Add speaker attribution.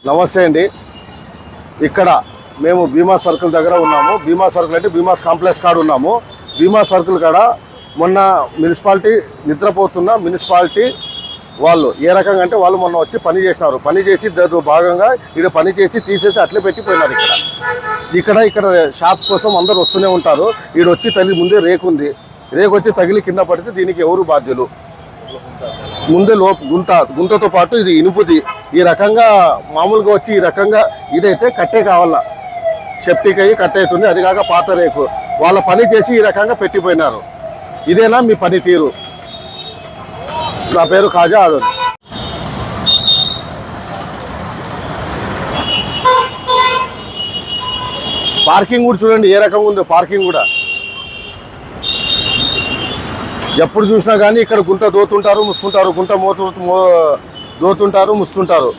Speaker 1: నమస్తే అండి. ఇక్కడ మేము భీమా సర్కిల్ దగ్గర ఉన్నాము. భీమా సర్కిల్ అంటే భీమాస్ కాంప్లెక్స్ కాడ ఉన్నాము. భీమా సర్కిల్ కాడ మొన్న మున్సిపాలిటీ నిద్రపోతున్న మున్సిపాలిటీ వాళ్ళు ఏ రకంగా అంటే వాళ్ళు మొన్న వచ్చి పని చేసినారు. పని చేసి దాంతో భాగంగా ఇక్కడ పని చేసి తీసేసి అట్లే పెట్టిపోయినారు. ఇక్కడ షాప్ కోసం అందరు వస్తూనే ఉంటారు. ఈడ వచ్చి తగిలి ముందే రేకు ఉంది. రేకు వచ్చి తగిలి కింద పడితే దీనికి ఎవరు బాధ్యులు? ముందే గుంతతో పాటు ఇది ఇనుపుది. ఈ రకంగా మామూలుగా వచ్చి ఈ రకంగా ఇదైతే కట్టే కావాలా, సెప్టిక్ అయ్యి కట్ అవుతుంది. అది కాక పాత రేకు వాళ్ళ పని చేసి ఈ రకంగా పెట్టిపోయినారు. ఇదేనా మీ పనితీరు? నా పేరు ఖాజా ఆదన్. పార్కింగ్ కూడా చూడండి ఏ రకంగా ఉందో. పార్కింగ్ కూడా ఎప్పుడు చూసినా కానీ ఇక్కడ గుంత దోతుంటారు, ముస్తుంటారు. గుంత దోతుంటారు, ముస్తుంటారు.